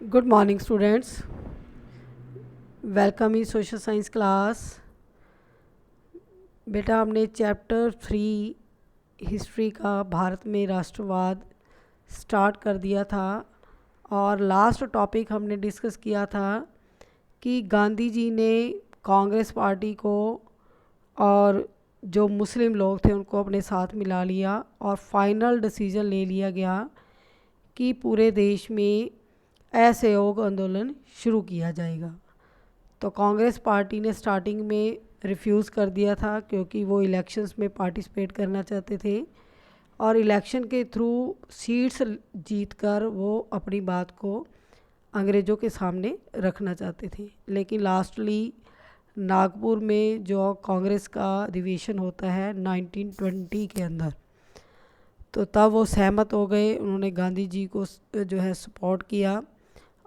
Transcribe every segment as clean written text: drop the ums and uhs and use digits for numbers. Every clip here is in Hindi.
Good morning, students. Welcome in social science class. बेटा हमने चैप्टर 3 हिस्ट्री का भारत में राष्ट्रवाद स्टार्ट कर दिया था और लास्ट टॉपिक हमने डिस्कस किया था कि गांधी जी ने कांग्रेस पार्टी को और जो मुस्लिम लोग थे उनको अपने साथ मिला लिया और फाइनल डिसीजन ले लिया गया कि पूरे देश में असहयोग आंदोलन शुरू किया जाएगा। तो कांग्रेस पार्टी ने स्टार्टिंग में रिफ्यूज़ कर दिया था क्योंकि वो इलेक्शंस में पार्टिसिपेट करना चाहते थे और इलेक्शन के थ्रू सीट्स जीतकर वो अपनी बात को अंग्रेज़ों के सामने रखना चाहते थे। लेकिन लास्टली नागपुर में जो कांग्रेस का अधिवेशन होता है 1920 के अंदर, तो तब वो सहमत हो गए। उन्होंने गांधी जी को जो है सपोर्ट किया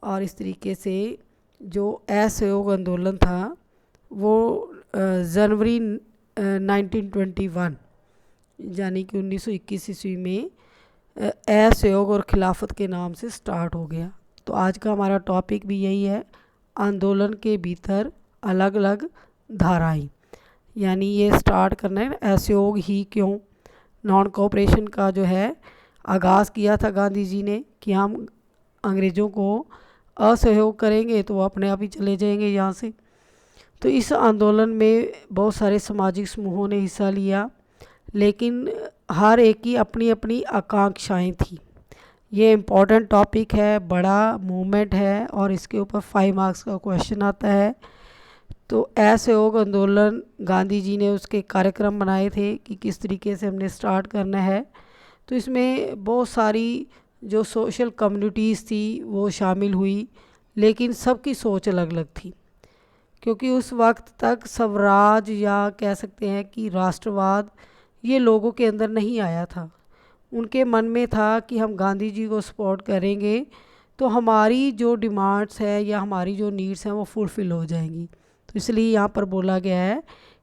और इस तरीके से जो असहयोग आंदोलन था वो जनवरी 1921 यानी कि 1921 ईस्वी में असहयोग और खिलाफत के नाम से स्टार्ट हो गया। तो आज का हमारा टॉपिक भी यही है, आंदोलन के भीतर अलग अलग धाराएं, यानी ये स्टार्ट करना है असहयोग ही क्यों। नॉन कोऑपरेशन का जो है आगाज़ किया था गांधी जी ने कि हम अंग्रेज़ों को असहयोग करेंगे तो वो अपने आप ही चले जाएंगे यहाँ से। तो इस आंदोलन में बहुत सारे सामाजिक समूहों ने हिस्सा लिया, लेकिन हर एक की अपनी अपनी आकांक्षाएं थी। ये इम्पॉर्टेंट टॉपिक है, बड़ा मूवमेंट है और इसके ऊपर 5 मार्क्स का क्वेश्चन आता है। तो असहयोग आंदोलन गांधी जी ने उसके कार्यक्रम बनाए थे कि किस तरीके से हमने स्टार्ट करना है। तो इसमें बहुत सारी जो सोशल कम्युनिटीज़ थी वो शामिल हुई, लेकिन सबकी सोच अलग अलग थी क्योंकि उस वक्त तक स्वराज या कह सकते हैं कि राष्ट्रवाद ये लोगों के अंदर नहीं आया था। उनके मन में था कि हम गांधी जी को सपोर्ट करेंगे तो हमारी जो डिमांड्स है या हमारी जो नीड्स हैं वो फुलफ़िल हो जाएंगी। तो इसलिए यहाँ पर बोला गया है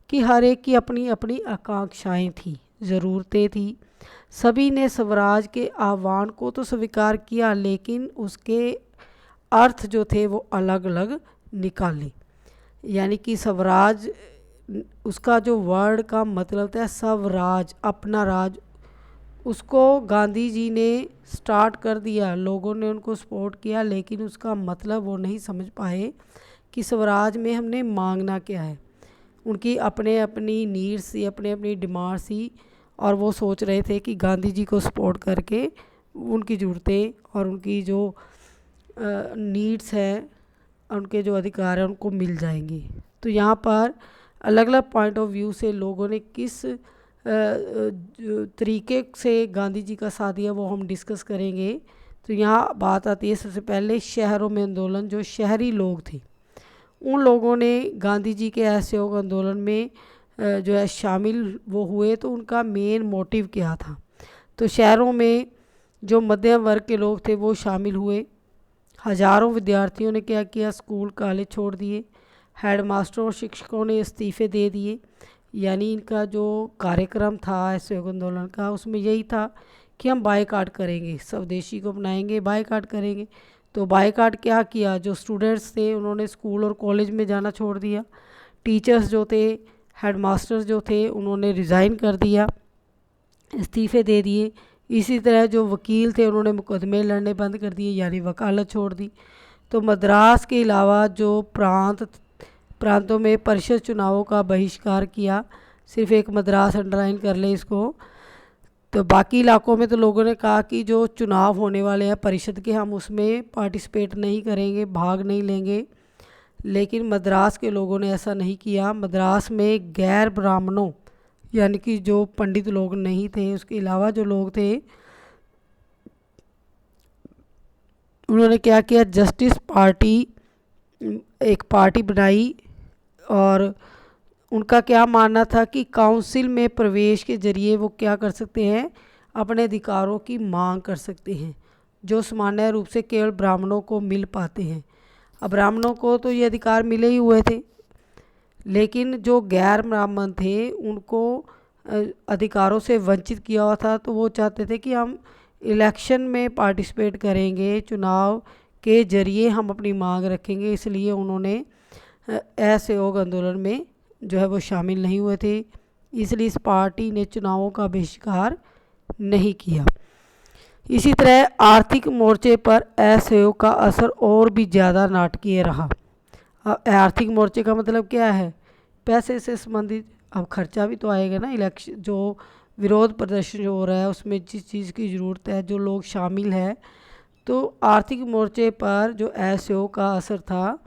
कि हर एक की अपनी अपनी आकांक्षाएं थी, ज़रूरतें थी। सभी ने स्वराज के आह्वान को तो स्वीकार किया, लेकिन उसके अर्थ जो थे वो अलग अलग निकाले। यानी कि स्वराज, उसका जो वर्ड का मतलब था स्वराज, अपना राज, उसको गांधी जी ने स्टार्ट कर दिया। लोगों ने उनको सपोर्ट किया, लेकिन उसका मतलब वो नहीं समझ पाए कि स्वराज में हमने मांगना क्या है। उनकी अपने अपनी नीड्स थी, अपने अपनी डिमांड्स थी और वो सोच रहे थे कि गांधी जी को सपोर्ट करके उनकी ज़रूरतें और उनकी जो नीड्स हैं, उनके जो अधिकार हैं उनको मिल जाएंगे। तो यहाँ पर अलग अलग पॉइंट ऑफ व्यू से लोगों ने किस तरीके से गांधी जी का साथ दिया वो हम डिस्कस करेंगे। तो यहाँ बात आती है सबसे पहले शहरों में आंदोलन। जो शहरी लोग थे उन लोगों ने गांधी जी के असहयोग आंदोलन में जो है शामिल वो हुए। तो उनका मेन मोटिव क्या था? तो शहरों में जो मध्यम वर्ग के लोग थे वो शामिल हुए। हज़ारों विद्यार्थियों ने क्या किया, स्कूल कॉलेज छोड़ दिए। हेडमास्टरों और शिक्षकों ने इस्तीफ़े दे दिए। यानी इनका जो कार्यक्रम था असहयोग आंदोलन का, उसमें यही था कि हम बायकॉट करेंगे, स्वदेशी को अपनाएंगे, बायकॉट करेंगे। तो बायकॉट क्या किया, जो स्टूडेंट्स थे उन्होंने स्कूल और कॉलेज में जाना छोड़ दिया। टीचर्स जो थे, हेडमास्टर्स जो थे, उन्होंने रिज़ाइन कर दिया, इस्तीफ़े दे दिए। इसी तरह जो वकील थे उन्होंने मुकदमे लड़ने बंद कर दिए, यानी वकालत छोड़ दी। तो मद्रास के अलावा जो प्रांतों में परिषद चुनावों का बहिष्कार किया। सिर्फ एक मद्रास अंडरलाइन कर ले इसको। तो बाकी इलाकों में तो लोगों ने कहा कि जो चुनाव होने वाले हैं परिषद के, हम उसमें पार्टिसिपेट नहीं करेंगे, भाग नहीं लेंगे। लेकिन मद्रास के लोगों ने ऐसा नहीं किया। मद्रास में गैर ब्राह्मणों यानी कि जो पंडित लोग नहीं थे, उसके अलावा जो लोग थे, उन्होंने क्या किया, जस्टिस पार्टी एक पार्टी बनाई और उनका क्या मानना था कि काउंसिल में प्रवेश के जरिए वो क्या कर सकते हैं, अपने अधिकारों की मांग कर सकते हैं, जो सामान्य रूप से केवल ब्राह्मणों को मिल पाते हैं। अब ब्राह्मणों को तो ये अधिकार मिले ही हुए थे, लेकिन जो गैर ब्राह्मण थे उनको अधिकारों से वंचित किया हुआ था। तो वो चाहते थे कि हम इलेक्शन में पार्टिसिपेट करेंगे, चुनाव के जरिए हम अपनी मांग रखेंगे, इसलिए उन्होंने असहयोग आंदोलन में जो है वो शामिल नहीं हुए थे। इसलिए इस पार्टी ने चुनावों का बहिष्कार नहीं किया। इसी तरह आर्थिक मोर्चे पर असहयोग का असर और भी ज़्यादा नाटकीय रहा। आर्थिक मोर्चे का मतलब क्या है? पैसे से संबंधित। अब खर्चा भी तो आएगा ना, इलेक्शन जो विरोध प्रदर्शन जो हो रहा है उसमें जिस चीज़ की ज़रूरत है, जो लोग शामिल हैं, तो आर्थिक मोर्चे पर जो असहयोग का असर था,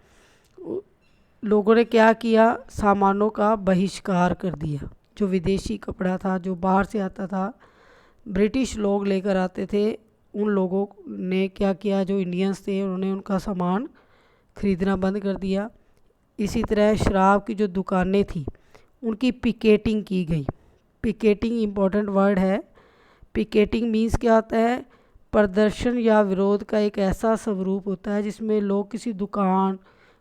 लोगों ने क्या किया, सामानों का बहिष्कार कर दिया। जो विदेशी कपड़ा था, जो बाहर से आता था, ब्रिटिश लोग लेकर आते थे, उन लोगों ने क्या किया, जो इंडियंस थे उन्होंने उनका सामान ख़रीदना बंद कर दिया। इसी तरह शराब की जो दुकानें थी उनकी पिकेटिंग की गई। पिकेटिंग इम्पोर्टेंट वर्ड है। पिकेटिंग मीन्स क्या होता है? प्रदर्शन या विरोध का एक ऐसा स्वरूप होता है जिसमें लोग किसी दुकान,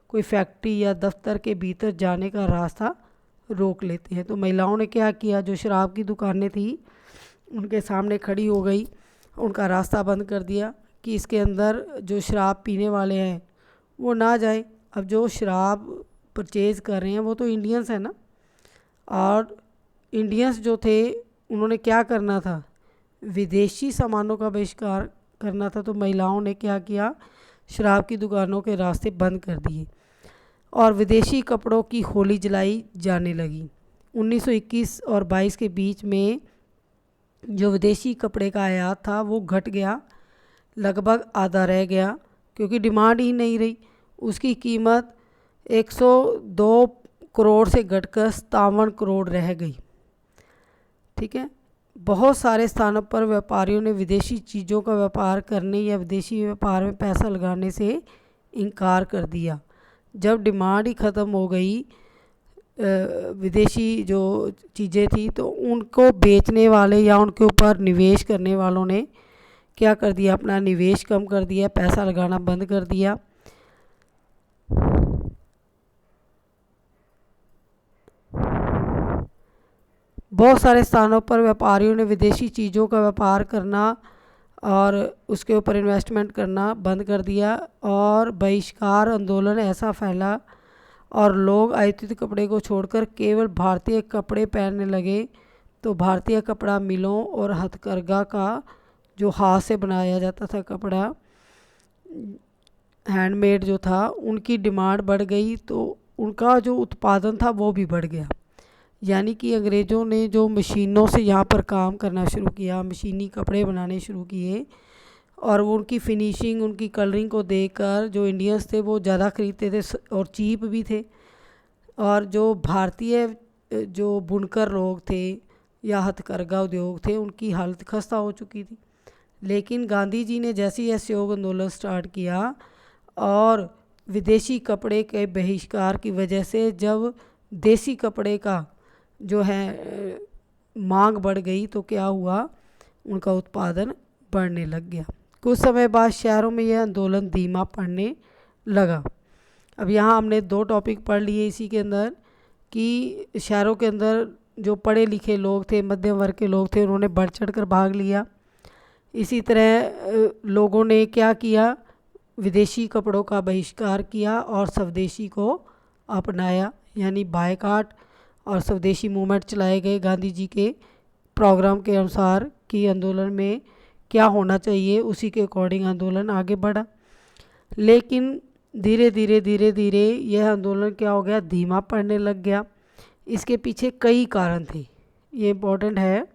कोई फैक्ट्री या दफ्तर के भीतर जाने का रास्ता रोक लेते हैं। तो महिलाओं ने क्या किया, जो शराब की दुकानें थी उनके सामने खड़ी हो गई, उनका रास्ता बंद कर दिया कि इसके अंदर जो शराब पीने वाले हैं वो ना जाए। अब जो शराब परचेज़ कर रहे हैं वो तो इंडियंस हैं ना, और इंडियंस जो थे उन्होंने क्या करना था, विदेशी सामानों का बहिष्कार करना था। तो महिलाओं ने क्या किया, शराब की दुकानों के रास्ते बंद कर दिए और विदेशी कपड़ों की होली जलाई जाने लगी। 1921 और 22 के बीच में जो विदेशी कपड़े का आयात था वो घट गया, लगभग आधा रह गया, क्योंकि डिमांड ही नहीं रही। उसकी कीमत 102 करोड़ से घटकर 57 करोड़ रह गई। ठीक है। बहुत सारे स्थानों पर व्यापारियों ने विदेशी चीज़ों का व्यापार करने या विदेशी व्यापार में पैसा लगाने से इनकार कर दिया। जब डिमांड ही ख़त्म हो गई, विदेशी जो चीज़ें थी, तो उनको बेचने वाले या उनके ऊपर निवेश करने वालों ने क्या कर दिया, अपना निवेश कम कर दिया, पैसा लगाना बंद कर दिया। बहुत सारे स्थानों पर व्यापारियों ने विदेशी चीज़ों का व्यापार करना और उसके ऊपर इन्वेस्टमेंट करना बंद कर दिया और बहिष्कार आंदोलन ऐसा फैला और लोग आयातित कपड़े को छोड़कर केवल भारतीय कपड़े पहनने लगे। तो भारतीय कपड़ा मिलों और हथकरघा का जो हाथ से बनाया जाता था कपड़ा, हैंडमेड जो था, उनकी डिमांड बढ़ गई, तो उनका जो उत्पादन था वो भी बढ़ गया। यानी कि अंग्रेज़ों ने जो मशीनों से यहाँ पर काम करना शुरू किया, मशीनी कपड़े बनाने शुरू किए, और वो उनकी फिनिशिंग, उनकी कलरिंग को देखकर जो इंडियंस थे वो ज़्यादा ख़रीदते थे और चीप भी थे। और जो भारतीय जो बुनकर लोग थे या हथकरघा उद्योग थे, उनकी हालत खस्ता हो चुकी थी। लेकिन गांधी जी ने जैसे ही असहयोग आंदोलन स्टार्ट किया और विदेशी कपड़े के बहिष्कार की वजह से जब देसी कपड़े का जो है मांग बढ़ गई, तो क्या हुआ, उनका उत्पादन बढ़ने लग गया। कुछ समय बाद शहरों में यह आंदोलन धीमा पड़ने लगा। अब यहाँ हमने 2 टॉपिक पढ़ लिए इसी के अंदर कि शहरों के अंदर जो पढ़े लिखे लोग थे, मध्यम वर्ग के लोग थे, उन्होंने बढ़ चढ़ कर भाग लिया। इसी तरह लोगों ने क्या किया, विदेशी कपड़ों का बहिष्कार किया और स्वदेशी को अपनाया, यानी बायकॉट और स्वदेशी मूवमेंट चलाए गए गांधी जी के प्रोग्राम के अनुसार कि आंदोलन में क्या होना चाहिए, उसी के अकॉर्डिंग आंदोलन आगे बढ़ा। लेकिन धीरे धीरे यह आंदोलन क्या हो गया, धीमा पड़ने लग गया। इसके पीछे कई कारण थे, ये इम्पोर्टेंट है।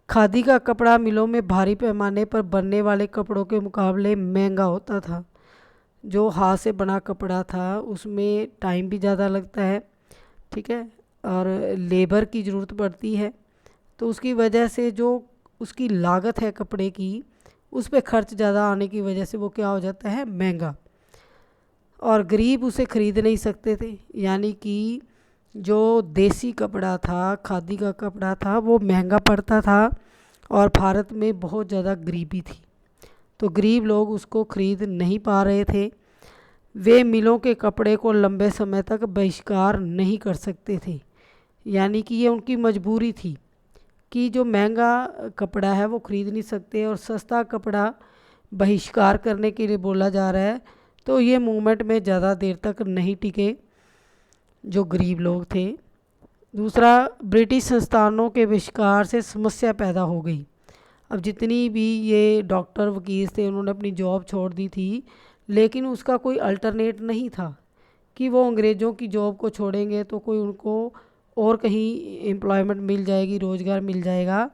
खादी का कपड़ा मिलों में भारी पैमाने पर बनने वाले कपड़ों के मुकाबले महंगा होता था। जो हाथ से बना कपड़ा था उसमें टाइम भी ज़्यादा लगता है, ठीक है, और लेबर की ज़रूरत पड़ती है। तो उसकी वजह से जो उसकी लागत है कपड़े की, उस पर खर्च ज़्यादा आने की वजह से वो क्या हो जाता है, महंगा, और गरीब उसे ख़रीद नहीं सकते थे। यानी कि जो देसी कपड़ा था, खादी का कपड़ा था, वो महंगा पड़ता था और भारत में बहुत ज़्यादा गरीबी थी, तो गरीब लोग उसको ख़रीद नहीं पा रहे थे। वे मिलों के कपड़े को लंबे समय तक बहिष्कार नहीं कर सकते थे। यानी कि ये उनकी मजबूरी थी कि जो महंगा कपड़ा है वो ख़रीद नहीं सकते और सस्ता कपड़ा बहिष्कार करने के लिए बोला जा रहा है। तो ये मूवमेंट में ज़्यादा देर तक नहीं टिके जो गरीब लोग थे। दूसरा, ब्रिटिश संस्थानों के बहिष्कार से समस्या पैदा हो गई। अब जितनी भी ये डॉक्टर वकील थे उन्होंने अपनी जॉब छोड़ दी थी, लेकिन उसका कोई अल्टरनेट नहीं था कि वो अंग्रेज़ों की जॉब को छोड़ेंगे तो कोई उनको और कहीं एम्प्लॉयमेंट मिल जाएगी, रोज़गार मिल जाएगा।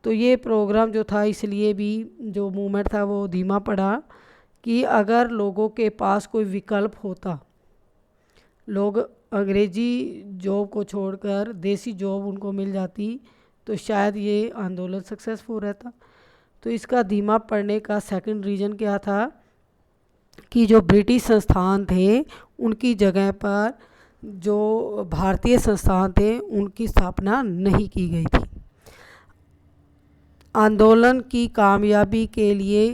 तो ये प्रोग्राम जो था, इसलिए भी जो मूवमेंट था वो धीमा पड़ा कि अगर लोगों के पास कोई विकल्प होता, लोग अंग्रेज़ी जॉब को छोड़कर देसी जॉब उनको मिल जाती, तो शायद ये आंदोलन सक्सेसफुल रहता। तो इसका धीमा पड़ने का सेकंड रीज़न क्या था कि जो ब्रिटिश संस्थान थे उनकी जगह पर जो भारतीय संस्थान थे उनकी स्थापना नहीं की गई थी। आंदोलन की कामयाबी के लिए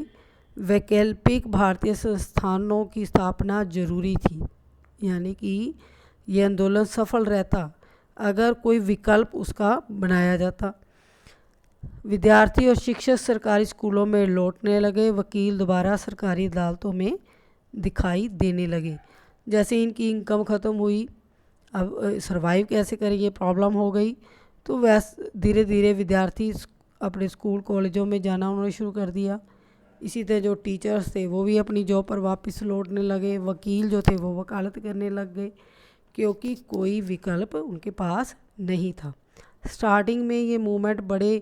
वैकल्पिक भारतीय संस्थानों की स्थापना जरूरी थी, यानी कि ये आंदोलन सफल रहता अगर कोई विकल्प उसका बनाया जाता। विद्यार्थी और शिक्षक सरकारी स्कूलों में लौटने लगे, वकील दोबारा सरकारी अदालतों में दिखाई देने लगे। जैसे इनकी इनकम ख़त्म हुई, अब सरवाइव कैसे करेंगे, प्रॉब्लम हो गई, तो वैसे धीरे धीरे विद्यार्थी अपने स्कूल कॉलेजों में जाना उन्होंने शुरू कर दिया। इसी तरह जो टीचर्स थे वो भी अपनी जॉब पर वापस लौटने लगे, वकील जो थे वो वकालत करने लग गए, क्योंकि कोई विकल्प उनके पास नहीं था। स्टार्टिंग में ये मूवमेंट बड़े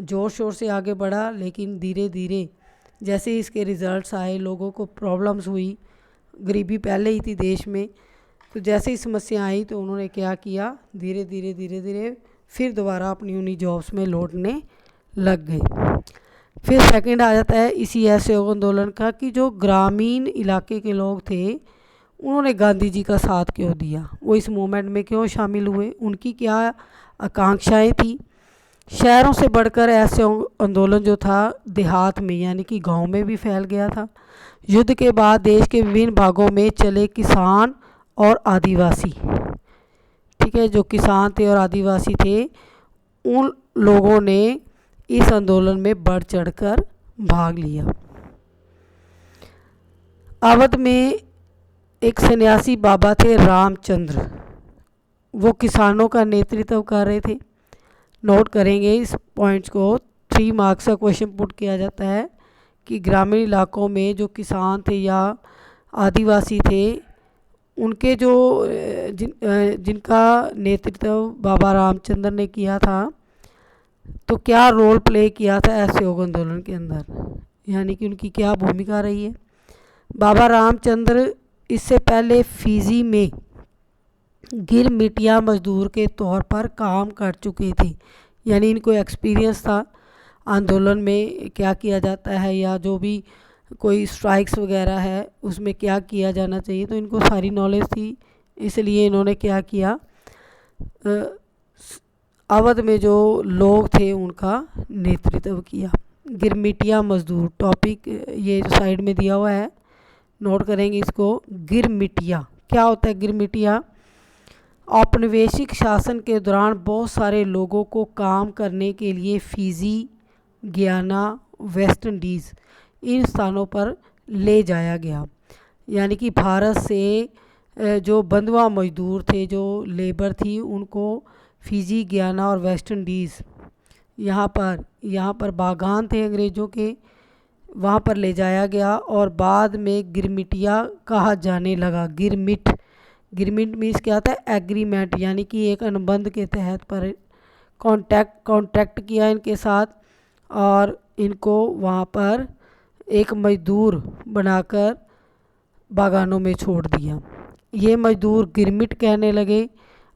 ज़ोर शोर से आगे बढ़ा, लेकिन धीरे धीरे जैसे इसके रिज़ल्ट्स आए, लोगों को प्रॉब्लम्स हुई, गरीबी पहले ही थी देश में, तो जैसे ही समस्या आई तो उन्होंने क्या किया, धीरे धीरे फिर दोबारा अपनी उन्हीं जॉब्स में लौटने लग गए। फिर सेकंड आ जाता है इसी असहयोग आंदोलन का कि जो ग्रामीण इलाके के लोग थे उन्होंने गांधी जी का साथ क्यों दिया, वो इस मूवमेंट में क्यों शामिल हुए, उनकी क्या आकांक्षाएं थी। शहरों से बढ़कर ऐसे आंदोलन जो था देहात में यानी कि गांव में भी फैल गया था। युद्ध के बाद देश के विभिन्न भागों में चले किसान और आदिवासी, ठीक है, जो किसान थे और आदिवासी थे, उन लोगों ने इस आंदोलन में बढ़ चढ़कर भाग लिया। अवध में एक सन्यासी बाबा थे रामचंद्र, वो किसानों का नेतृत्व कर रहे थे। नोट करेंगे इस पॉइंट्स को, 3 मार्क्स का क्वेश्चन पुट किया जाता है कि ग्रामीण इलाकों में जो किसान थे या आदिवासी थे, उनके जो जिनका नेतृत्व बाबा रामचंद्र ने किया था, तो क्या रोल प्ले किया था असहयोग आंदोलन के अंदर, यानी कि उनकी क्या भूमिका रही है। बाबा रामचंद्र इससे पहले फिजी में गिरमिटिया मजदूर के तौर पर काम कर चुके थे, यानी इनको एक्सपीरियंस था आंदोलन में क्या किया जाता है या जो भी कोई स्ट्राइक्स वगैरह है उसमें क्या किया जाना चाहिए, तो इनको सारी नॉलेज थी। इसलिए इन्होंने क्या किया, अवध में जो लोग थे उनका नेतृत्व किया। गिरमिटिया मजदूर टॉपिक ये जो साइड में दिया हुआ है, नोट करेंगे इसको। गिरमिटिया क्या होता है? गिरमिटिया औपनिवेशिक शासन के दौरान बहुत सारे लोगों को काम करने के लिए फिजी, गियाना, वेस्ट इंडीज़ इन स्थानों पर ले जाया गया, यानी कि भारत से जो बंधुआ मजदूर थे, जो लेबर थी, उनको फिजी, गियाना और वेस्ट इंडीज़ यहाँ पर बागान थे अंग्रेज़ों के, वहाँ पर ले जाया गया और बाद में गिरमिटिया कहा जाने लगा। गिरमिट मीन्स क्या था? एग्रीमेंट, यानी कि एक अनुबंध के तहत पर कॉन्ट्रैक्ट किया इनके साथ और इनको वहाँ पर एक मजदूर बनाकर बागानों में छोड़ दिया। ये मजदूर गिरमिट कहने लगे।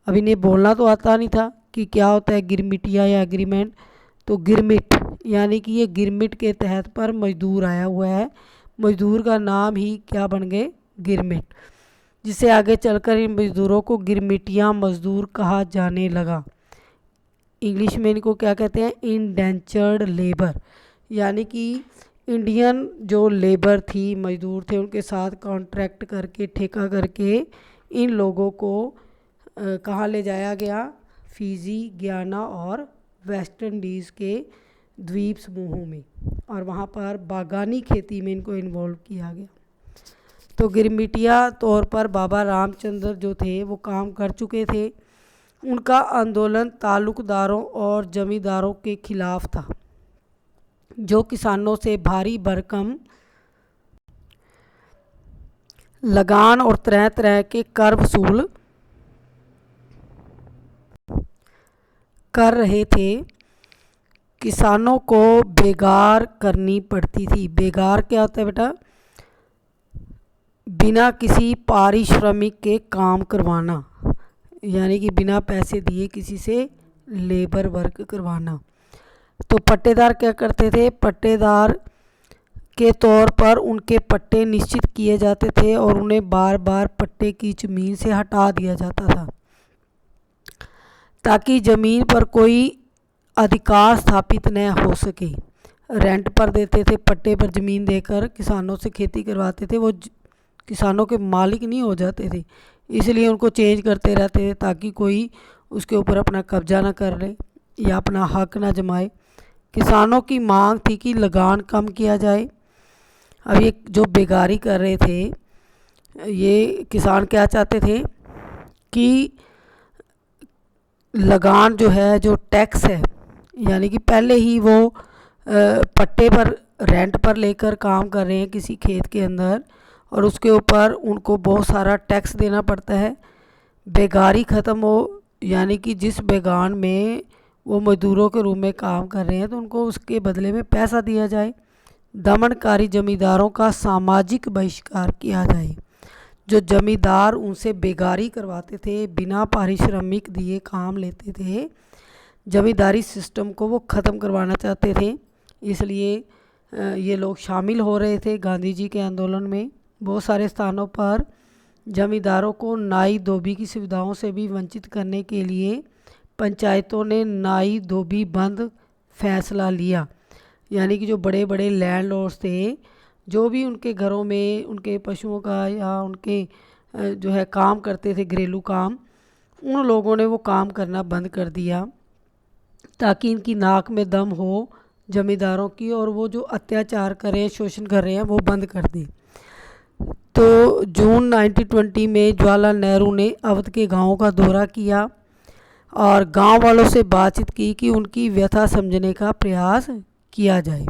अब इन्हें बोलना तो आता नहीं था कि क्या होता है गिरमिटिया या एग्रीमेंट, तो गिरमिट यानी कि ये गिरमिट के तहत पर मजदूर आया हुआ है, मजदूर का नाम ही क्या बन गए? गिरमिट, जिससे आगे चलकर इन मजदूरों को गिरमिटिया मजदूर कहा जाने लगा। इंग्लिश में इनको क्या कहते हैं? इंडेंचर्ड लेबर, यानी कि इंडियन जो लेबर थी, मजदूर थे, उनके साथ कॉन्ट्रैक्ट करके, ठेका करके इन लोगों को कहाँ ले जाया गया? फिजी, गियाना और वेस्ट इंडीज़ के द्वीप समूहों में, और वहाँ पर बागानी खेती में इनको इन्वॉल्व किया गया। तो गिरमिटिया तौर पर बाबा रामचंद्र जो थे वो काम कर चुके थे। उनका आंदोलन ताल्लुकदारों और जमींदारों के खिलाफ था, जो किसानों से भारी भरकम लगान और तरह तरह के कर वसूल कर रहे थे। किसानों को बेगार करनी पड़ती थी। बेगार क्या होता है बेटा? बिना किसी पारिश्रमिक के काम करवाना, यानी कि बिना पैसे दिए किसी से लेबर वर्क करवाना। तो पट्टेदार क्या करते थे? पट्टेदार के तौर पर उनके पट्टे निश्चित किए जाते थे और उन्हें बार बार पट्टे की ज़मीन से हटा दिया जाता था, ताकि ज़मीन पर कोई अधिकार स्थापित न हो सके। रेंट पर देते थे, पट्टे पर ज़मीन देकर किसानों से खेती करवाते थे। वो किसानों के मालिक नहीं हो जाते थे, इसलिए उनको चेंज करते रहते थे ताकि कोई उसके ऊपर अपना कब्जा ना कर ले या अपना हक ना जमाए। किसानों की मांग थी कि लगान कम किया जाए। अब ये जो बेगारी कर रहे थे, ये किसान क्या चाहते थे कि लगान जो है, जो टैक्स है, यानी कि पहले ही वो पट्टे पर रेंट पर लेकर काम कर रहे हैं किसी खेत के अंदर, और उसके ऊपर उनको बहुत सारा टैक्स देना पड़ता है। बेगारी ख़त्म हो, यानी कि जिस बेगान में वो मजदूरों के रूप में काम कर रहे हैं तो उनको उसके बदले में पैसा दिया जाए। दमनकारी जमींदारों का सामाजिक बहिष्कार किया जाए। जो जमींदार उनसे बेगारी करवाते थे, बिना पारिश्रमिक दिए काम लेते थे, जमींदारी सिस्टम को वो ख़त्म करवाना चाहते थे। इसलिए ये लोग शामिल हो रहे थे गांधी जी के आंदोलन में। बहुत सारे स्थानों पर जमींदारों को नाई धोबी की सुविधाओं से भी वंचित करने के लिए पंचायतों ने नाई धोबी बंद फैसला लिया। यानी कि जो बड़े बड़े लैंडलॉर्ड्स थे, जो भी उनके घरों में उनके पशुओं का या उनके जो है काम करते थे घरेलू काम, उन लोगों ने वो काम करना बंद कर दिया ताकि इनकी नाक में दम हो जमींदारों की, और वो जो अत्याचार कर रहे हैं, शोषण कर रहे हैं, वो बंद कर दें। तो जून 1920 में जवाहरलाल नेहरू ने अवध के गाँवों का दौरा किया और गांव वालों से बातचीत की कि उनकी व्यथा समझने का प्रयास किया जाए।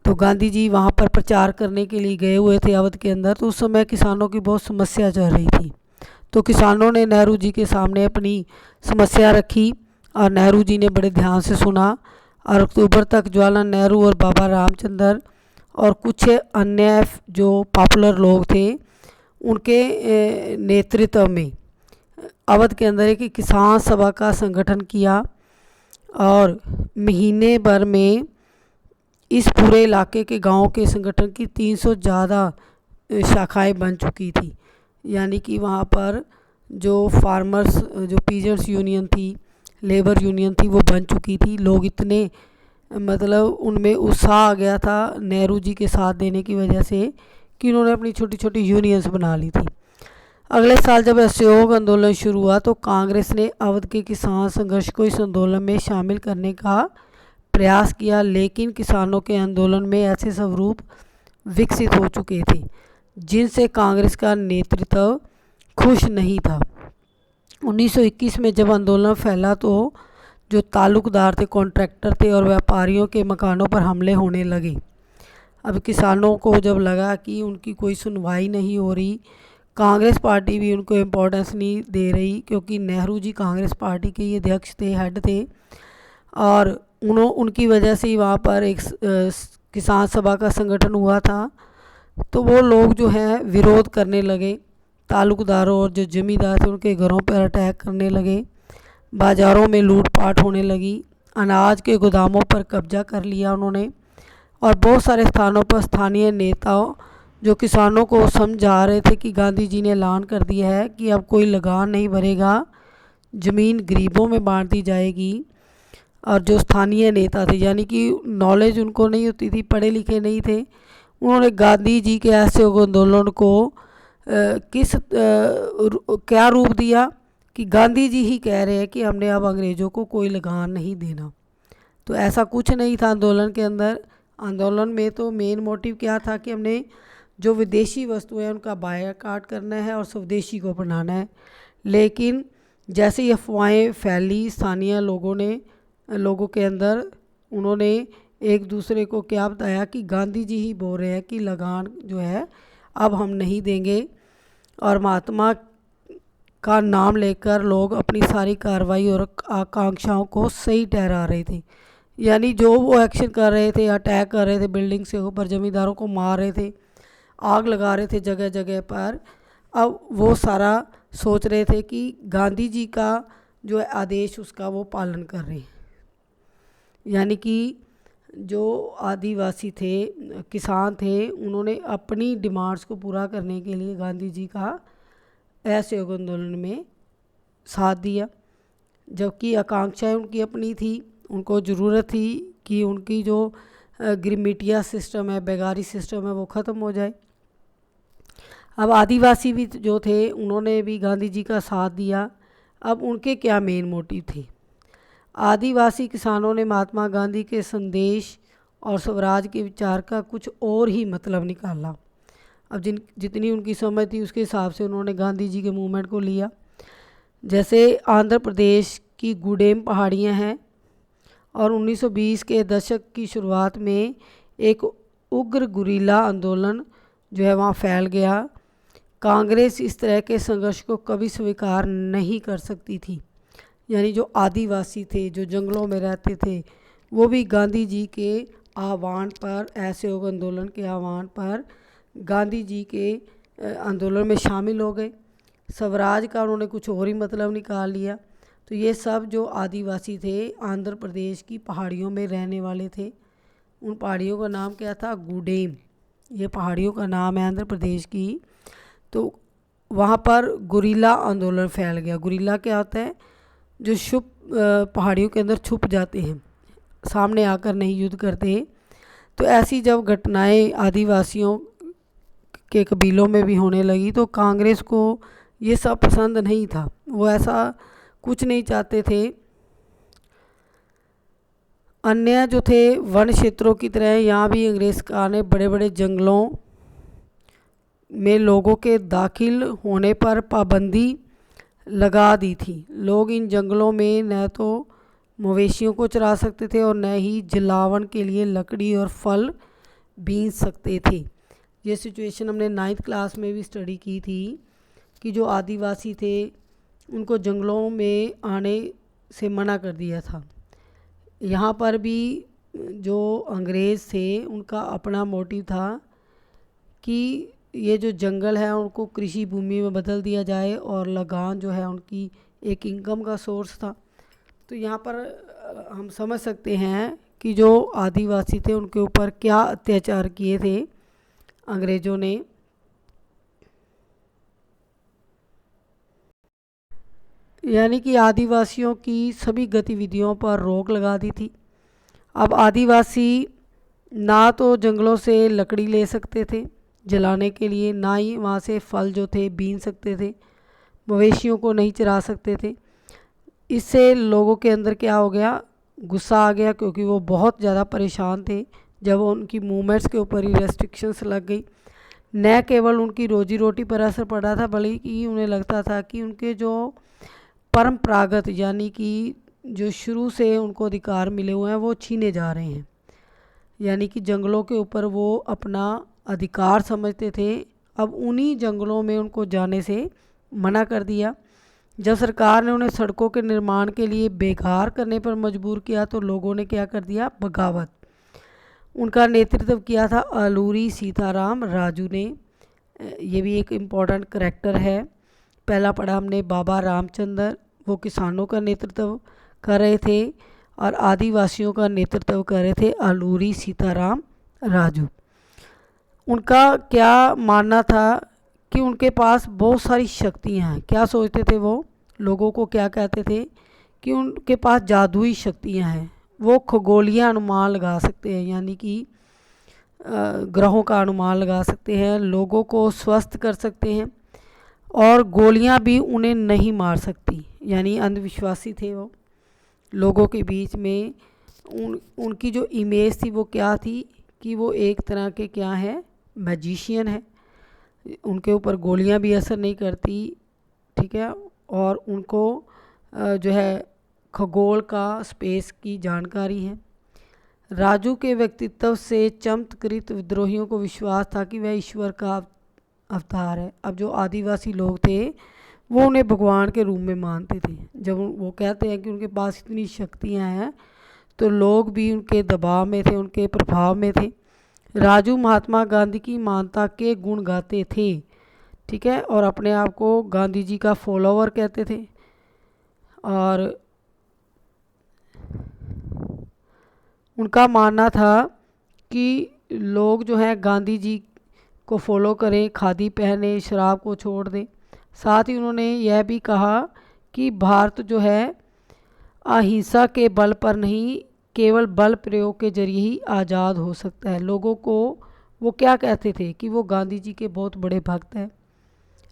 तो गांधी जी वहाँ पर प्रचार करने के लिए गए हुए थे अवध के अंदर। तो उस समय किसानों की बहुत समस्या चल रही थी। तो किसानों ने नेहरू जी के सामने अपनी समस्या रखी और नेहरू जी ने बड़े ध्यान से सुना, और अक्टूबर तक जवाहरलाल नेहरू और बाबा रामचंद्र और कुछ अन्य जो पॉपुलर लोग थे, उनके नेतृत्व में अवध के अंदर एक किसान सभा का संगठन किया, और महीने भर में इस पूरे इलाके के गांवों के संगठन की 300 ज़्यादा शाखाएं बन चुकी थी। यानी कि वहाँ पर जो फार्मर्स, जो पीजेंट्स यूनियन थी, लेबर यूनियन थी, वो बन चुकी थी। लोग इतने मतलब उनमें उत्साह आ गया था नेहरू जी के साथ देने की वजह से कि उन्होंने अपनी छोटी छोटी यूनियंस बना ली थी। अगले साल जब असहयोग आंदोलन शुरू हुआ तो कांग्रेस ने अवध के किसान संघर्ष को इस आंदोलन में शामिल करने का प्रयास किया, लेकिन किसानों के आंदोलन में ऐसे स्वरूप विकसित हो चुके थे जिनसे कांग्रेस का नेतृत्व खुश नहीं था। 1921 में जब आंदोलन फैला तो जो ताल्लुकदार थे, कॉन्ट्रैक्टर थे और व्यापारियों के मकानों पर हमले होने लगे। अब किसानों को जब लगा कि उनकी कोई सुनवाई नहीं हो रही, कांग्रेस पार्टी भी उनको इम्पोर्टेंस नहीं दे रही, क्योंकि नेहरू जी कांग्रेस पार्टी के ये अध्यक्ष थे, हेड थे, और उनकी वजह से ही वहाँ पर एक किसान सभा का संगठन हुआ था। तो वो लोग जो हैं विरोध करने लगे, ताल्लुकदारों और जो जमींदार थे उनके घरों पर अटैक करने लगे, बाज़ारों में लूटपाट होने लगी, अनाज के गोदामों पर कब्जा कर लिया उन्होंने, और बहुत सारे स्थानों पर स्थानीय नेताओं जो किसानों को समझा रहे थे कि गांधी जी ने ऐलान कर दिया है कि अब कोई लगान नहीं भरेगा, ज़मीन गरीबों में बांट दी जाएगी, और जो स्थानीय नेता थे, यानी कि नॉलेज उनको नहीं होती थी, पढ़े लिखे नहीं थे, उन्होंने गांधी जी के ऐसे आंदोलन को क्या रूप दिया कि गांधी जी ही कह रहे हैं कि हमने अब अंग्रेज़ों को कोई लगान नहीं देना। तो ऐसा कुछ नहीं था आंदोलन के अंदर। आंदोलन में तो मेन मोटिव क्या था कि हमने जो विदेशी वस्तुएं हैं उनका बायकॉट करना है और स्वदेशी को अपनाना है। लेकिन जैसे ये अफवाहें फैली स्थानीय लोगों के अंदर, उन्होंने एक दूसरे को क्या बताया कि गांधी जी ही बोल रहे हैं कि लगान जो है अब हम नहीं देंगे, और महात्मा का नाम लेकर लोग अपनी सारी कार्रवाई और आकांक्षाओं को सही ठहरा रहे थे। यानी जो वो एक्शन कर रहे थे, अटैक कर रहे थे बिल्डिंग से ऊपर, ज़मींदारों को मार रहे थे, आग लगा रहे थे जगह जगह पर, अब वो सारा सोच रहे थे कि गांधी जी का जो है आदेश उसका वो पालन कर रहे हैं। यानी कि जो आदिवासी थे, किसान थे, उन्होंने अपनी डिमांड्स को पूरा करने के लिए गांधी जी का असहयोग आंदोलन में साथ दिया, जबकि आकांक्षाएं उनकी अपनी थी। उनको ज़रूरत थी कि उनकी जो गिरमिटिया सिस्टम है, बेगारी सिस्टम है, वो ख़त्म हो जाए। अब आदिवासी भी जो थे उन्होंने भी गांधी जी का साथ दिया। अब उनके क्या मेन मोटिव थे? आदिवासी किसानों ने महात्मा गांधी के संदेश और स्वराज के विचार का कुछ और ही मतलब निकाला। अब जितनी उनकी समझ थी उसके हिसाब से उन्होंने गांधी जी के मूवमेंट को लिया। जैसे आंध्र प्रदेश की गुडेम पहाड़ियाँ हैं, और 1920 के दशक की शुरुआत में एक उग्र गुरिल्ला आंदोलन जो है वहाँ फैल गया। कांग्रेस इस तरह के संघर्ष को कभी स्वीकार नहीं कर सकती थी। यानी जो आदिवासी थे, जो जंगलों में रहते थे, वो भी गांधी जी के आह्वान पर, असहयोग आंदोलन के आह्वान पर गांधी जी के आंदोलन में शामिल हो गए। स्वराज का उन्होंने कुछ और ही मतलब निकाल लिया। तो ये सब जो आदिवासी थे आंध्र प्रदेश की पहाड़ियों में रहने वाले थे। उन पहाड़ियों का नाम क्या था? गुडेम। ये पहाड़ियों का नाम है आंध्र प्रदेश की। तो वहाँ पर गुरिल्ला आंदोलन फैल गया। गुरिल्ला क्या होता है? जो पहाड़ियों के अंदर छुप जाते हैं, सामने आकर नहीं युद्ध करते। तो ऐसी जब घटनाएं आदिवासियों के कबीलों में भी होने लगी तो कांग्रेस को ये सब पसंद नहीं था। वो ऐसा कुछ नहीं चाहते थे। अन्य जो थे वन क्षेत्रों की तरह यहाँ भी अंग्रेज सरकार ने बड़े बड़े जंगलों में लोगों के दाखिल होने पर पाबंदी लगा दी थी। लोग इन जंगलों में न तो मवेशियों को चरा सकते थे और न ही जलावन के लिए लकड़ी और फल बीन सकते थे। ये सिचुएशन हमने 9th क्लास में भी स्टडी की थी कि जो आदिवासी थे उनको जंगलों में आने से मना कर दिया था। यहाँ पर भी जो अंग्रेज़ थे उनका अपना मोटिव था कि ये जो जंगल है उनको कृषि भूमि में बदल दिया जाए, और लगान जो है उनकी एक इनकम का सोर्स था। तो यहाँ पर हम समझ सकते हैं कि जो आदिवासी थे उनके ऊपर क्या अत्याचार किए थे अंग्रेज़ों ने। यानी कि आदिवासियों की सभी गतिविधियों पर रोक लगा दी थी। अब आदिवासी ना तो जंगलों से लकड़ी ले सकते थे जलाने के लिए, ना ही वहाँ से फल जो थे बीन सकते थे, मवेशियों को नहीं चरा सकते थे। इससे लोगों के अंदर क्या हो गया? गुस्सा आ गया, क्योंकि वो बहुत ज़्यादा परेशान थे जब उनकी मूवमेंट्स के ऊपर ही रेस्ट्रिक्शंस लग गई। न केवल उनकी रोजी रोटी पर असर पड़ा था, बल्कि उन्हें लगता था कि उनके जो परंपरागत यानी कि जो शुरू से उनको अधिकार मिले हुए हैं वो छीने जा रहे हैं। यानी कि जंगलों के ऊपर वो अपना अधिकार समझते थे। अब उन्हीं जंगलों में उनको जाने से मना कर दिया। जब सरकार ने उन्हें सड़कों के निर्माण के लिए बेकार करने पर मजबूर किया तो लोगों ने क्या कर दिया? बगावत। उनका नेतृत्व किया था अलूरी सीताराम राजू ने। ये भी एक इम्पॉर्टेंट करैक्टर है। पहला पढ़ा हमने बाबा रामचंद्र, वो किसानों का नेतृत्व कर रहे थे, और आदिवासियों का नेतृत्व कर रहे थे अलूरी सीताराम राजू। उनका क्या मानना था कि उनके पास बहुत सारी शक्तियाँ हैं। क्या सोचते थे वो? लोगों को क्या कहते थे कि उनके पास जादुई शक्तियाँ हैं। वो खगोलीय अनुमान लगा सकते हैं, यानी कि ग्रहों का अनुमान लगा सकते हैं, लोगों को स्वस्थ कर सकते हैं, और गोलियां भी उन्हें नहीं मार सकती। यानी अंधविश्वासी थे वो। लोगों के बीच में उनकी जो इमेज थी वो क्या थी कि वो एक तरह के क्या है, मैजिशियन है। उनके ऊपर गोलियां भी असर नहीं करती, ठीक है, और उनको जो है खगोल का, स्पेस की जानकारी है। राजू के व्यक्तित्व से चमत्कृत विद्रोहियों को विश्वास था कि वह ईश्वर का अवतार है। अब जो आदिवासी लोग थे वो उन्हें भगवान के रूप में मानते थे। जब वो कहते हैं कि उनके पास इतनी शक्तियां हैं, तो लोग भी उनके दबाव में थे, उनके प्रभाव में थे। राजू महात्मा गांधी की महानता के गुण गाते थे, ठीक है, और अपने आप को गांधी जी का फॉलोवर कहते थे। और उनका मानना था कि लोग जो हैं गांधी जी को फॉलो करें, खादी पहने, शराब को छोड़ दें। साथ ही उन्होंने यह भी कहा कि भारत जो है अहिंसा के बल पर नहीं, केवल बल प्रयोग के जरिए ही आज़ाद हो सकता है। लोगों को वो क्या कहते थे कि वो गांधी जी के बहुत बड़े भक्त हैं,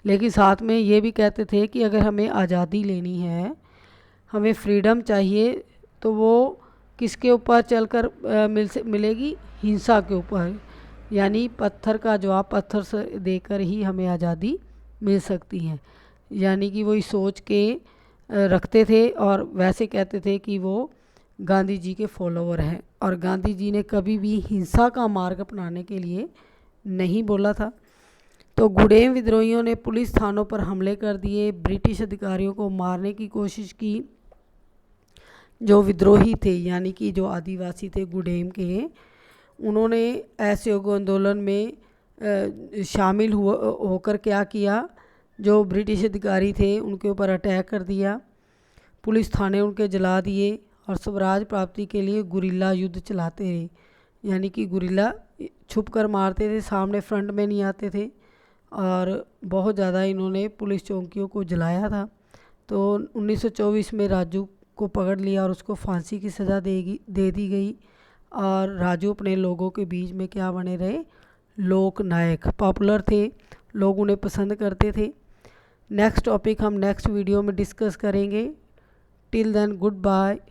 लेकिन साथ में ये भी कहते थे कि अगर हमें आज़ादी लेनी है, हमें फ्रीडम चाहिए, तो वो किसके ऊपर चलकर मिलेगी, हिंसा के ऊपर। यानी पत्थर का जवाब पत्थर से देकर ही हमें आज़ादी मिल सकती है। यानी कि वो इस सोच के रखते थे और वैसे कहते थे कि वो गांधी जी के फॉलोवर हैं। और गांधी जी ने कभी भी हिंसा का मार्ग अपनाने के लिए नहीं बोला था। तो गुडेम विद्रोहियों ने पुलिस थानों पर हमले कर दिए, ब्रिटिश अधिकारियों को मारने की कोशिश की। जो विद्रोही थे यानी कि जो आदिवासी थे गुडेम के, उन्होंने असहयोग आंदोलन में शामिल होकर क्या किया, जो ब्रिटिश अधिकारी थे उनके ऊपर अटैक कर दिया, पुलिस थाने उनके जला दिए और स्वराज प्राप्ति के लिए गुरिल्ला युद्ध चलाते रहे। यानी कि गुरिल्ला छुप कर मारते थे, सामने फ्रंट में नहीं आते थे, और बहुत ज़्यादा इन्होंने पुलिस चौकियों को जलाया था। तो 1924 में राजू को पकड़ लिया और उसको फांसी की सज़ा दे दी गई। और राजू अपने लोगों के बीच में क्या बने रहे, लोक नायक, पॉपुलर थे, लोग उन्हें पसंद करते थे। नेक्स्ट टॉपिक हम नेक्स्ट वीडियो में डिस्कस करेंगे। Till then good bye.